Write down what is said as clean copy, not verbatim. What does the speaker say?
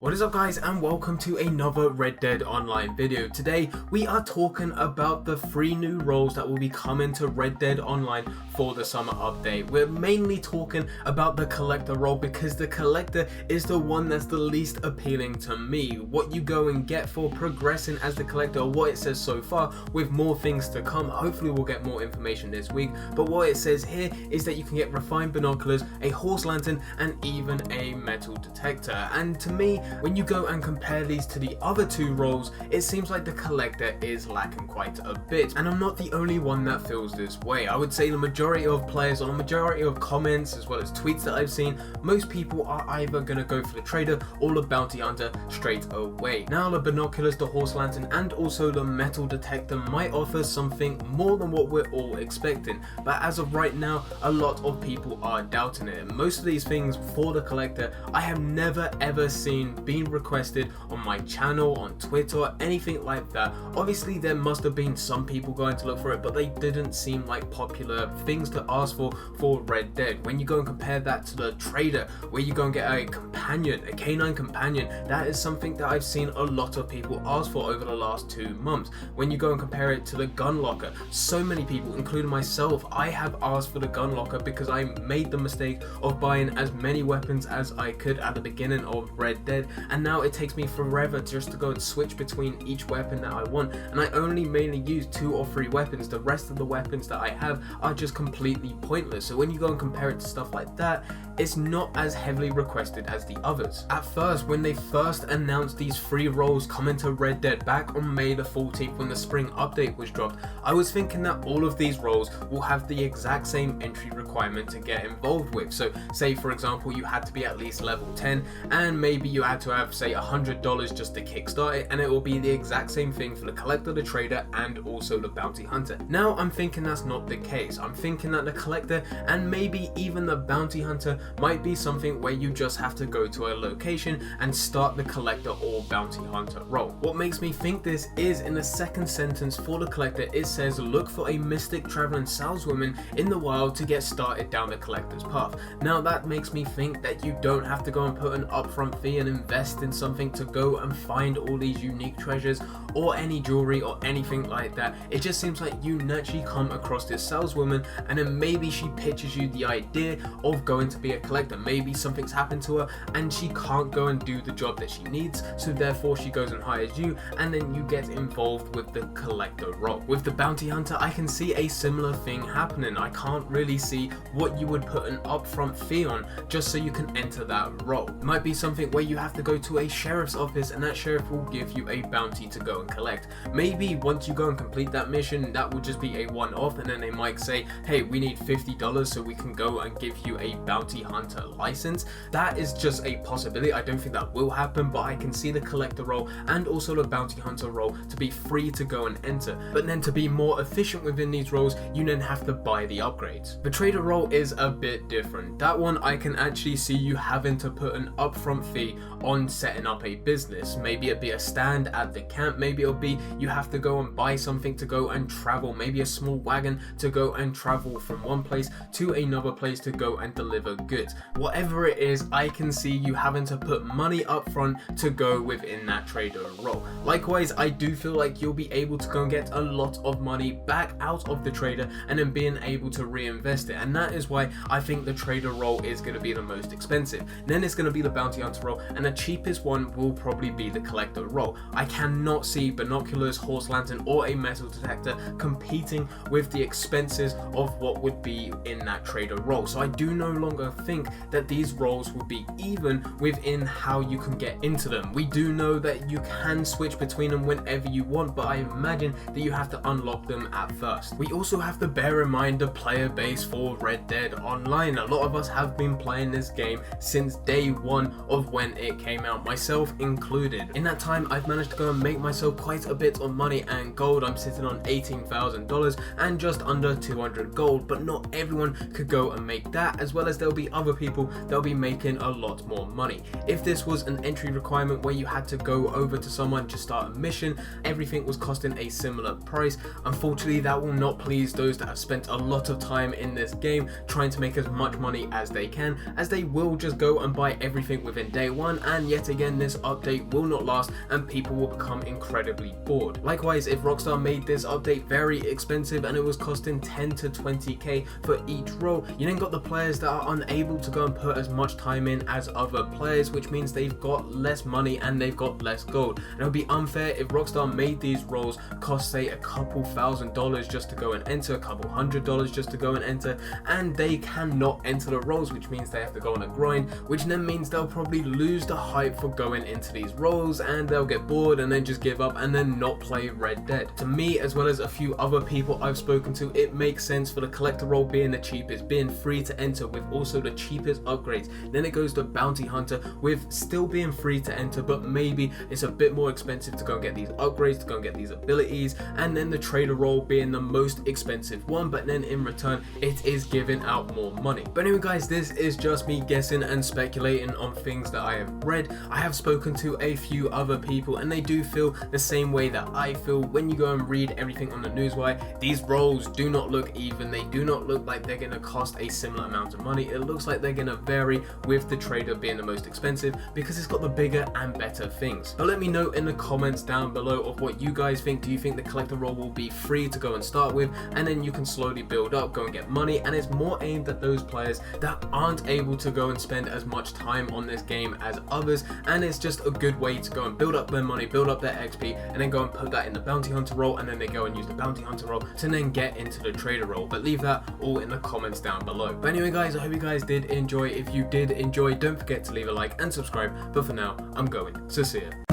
What is up guys, and welcome to another Red Dead Online video. Today we are talking about the 3 new roles that will be coming to Red Dead Online for the summer update. We're mainly talking about the collector role because the collector is the one that's the least appealing to me. What you go and get for progressing as the collector, or what it says so far, with more things to come. Hopefully we'll get more information this week, but what it says here is that you can get refined binoculars, a horse lantern, and even a metal detector. And to me, when you go and compare these to the other 2 roles, it seems like the collector is lacking quite a bit, and I'm not the only one that feels this way. I would say the majority of players, or the majority of comments as well as tweets that I've seen, most people are either going to go for the trader or the bounty hunter straight away. Now the binoculars, the horse lantern, and also the metal detector might offer something more than what we're all expecting, but as of right now a lot of people are doubting it. Most of these things for the collector I have never ever seen being requested on my channel, on Twitter, anything like that. Obviously there must have been some people going to look for it, but they didn't seem like popular things to ask for Red Dead. When you go and compare that to the trader, where you go and get a companion, a canine companion, that is something that I've seen a lot of people ask for over the last 2 months. When you go and compare it to the gun locker, so many people, including myself, I have asked for the gun locker because I made the mistake of buying as many weapons as I could at the beginning of Red Dead, and now it takes me forever just to go and switch between each weapon that I want, and I only mainly use 2 or 3 weapons. The rest of the weapons that I have are just completely pointless. So when you go and compare it to stuff like that, it's not as heavily requested as the others. At first, when they first announced these 3 roles coming to Red Dead back on May the 14th when the spring update was dropped, I was thinking that all of these roles will have the exact same entry requirement to get involved with. So say for example you had to be at least level 10, and maybe you had to have say $100 just to kickstart it, and it will be the exact same thing for the collector, the trader, and also the bounty hunter. Now I'm thinking that's not the case. I'm thinking that the collector and maybe even the bounty hunter might be something where you just have to go to a location and start the collector or bounty hunter role. What makes me think this is in the second sentence for the collector, it says look for a mystic traveling saleswoman in the wild to get started down the collector's path. Now that makes me think that you don't have to go and put an upfront fee and invest in something to go and find all these unique treasures or any jewelry or anything like that. It just seems like you naturally come across this saleswoman, and then maybe she pitches you the idea of going to be a collector. Maybe something's happened to her and she can't go and do the job that she needs, so therefore she goes and hires you, and then you get involved with the collector role. With the bounty hunter, I can see a similar thing happening. I can't really see what you would put an upfront fee on just so you can enter that role. It might be something where you have to go to a sheriff's office and that sheriff will give you a bounty to go and collect. Maybe once you go and complete that mission, that will just be a one-off, and then they might say, hey, we need $50 so we can go and give you a bounty hunter license. That is just a possibility. I don't think that will happen, but I can see the collector role and also the bounty hunter role to be free to go and enter. But then to be more efficient within these roles, you then have to buy the upgrades. The trader role is a bit different. That one I can actually see you having to put an upfront fee on setting up a business. Maybe it'd be a stand at the camp, maybe it'll be you have to go and buy something to go and travel, maybe a small wagon to go and travel from one place to another place to go and deliver goods. Whatever it is, I can see you having to put money up front to go within that trader role. Likewise, I do feel like you'll be able to go and get a lot of money back out of the trader and then being able to reinvest it, and that is why I think the trader role is going to be the most expensive. Then it's going to be the bounty hunter role, and the cheapest one will probably be the collector role. I cannot see binoculars, horse lantern, or a metal detector competing with the expenses of what would be in that trader role. So I do no longer think that these roles will be even within how you can get into them. We do know that you can switch between them whenever you want, but I imagine that you have to unlock them at first. We also have to bear in mind the player base for Red Dead Online. A lot of us have been playing this game since day 1 of when it came out, myself included. In that time I've managed to go and make myself quite a bit of money and gold. I'm sitting on $18,000 and just under 200 gold, but not everyone could go and make that, as well as there'll be be other people that'll be making a lot more money. If this was an entry requirement where you had to go over to someone to start a mission, everything was costing a similar price, unfortunately that will not please those that have spent a lot of time in this game trying to make as much money as they can, as they will just go and buy everything within day one, and yet again this update will not last and people will become incredibly bored. Likewise, if Rockstar made this update very expensive and it was costing 10 to 20k for each role, you then got the players that are unable to go and put as much time in as other players, which means they've got less money and they've got less gold. And it would be unfair if Rockstar made these roles cost say a couple $1,000s just to go and enter, a couple $100s just to go and enter, and they cannot enter the roles, which means they have to go on a grind, which then means they'll probably lose the hype for going into these roles and they'll get bored and then just give up and then not play Red Dead. To me, as well as a few other people I've spoken to, it makes sense for the collector role being the cheapest, being free to enter with also the cheapest upgrades. Then it goes to bounty hunter with still being free to enter, but maybe it's a bit more expensive to go and get these upgrades, to go and get these abilities, and then the trader role being the most expensive one, but then in return it is giving out more money. But anyway guys, this is just me guessing and speculating on things that I have read. I have spoken to a few other people and they do feel the same way that I feel. When you go and read everything on the newswire, these roles do not look even, they do not look like they're going to cost a similar amount of money. It looks like they're going to vary, with the trader being the most expensive because it's got the bigger and better things. But let me know in the comments down below of what you guys think. Do you think the collector role will be free to go and start with, and then you can slowly build up, go and get money, and it's more aimed at those players that aren't able to go and spend as much time on this game as others, and it's just a good way to go and build up their money, build up their XP, and then go and put that in the bounty hunter role, and then they go and use the bounty hunter role to then get into the trader role. But leave that all in the comments down below. But anyway guys, I hope you guys did enjoy. If you did enjoy, don't forget to leave a like and subscribe, but for now I'm going, so see ya.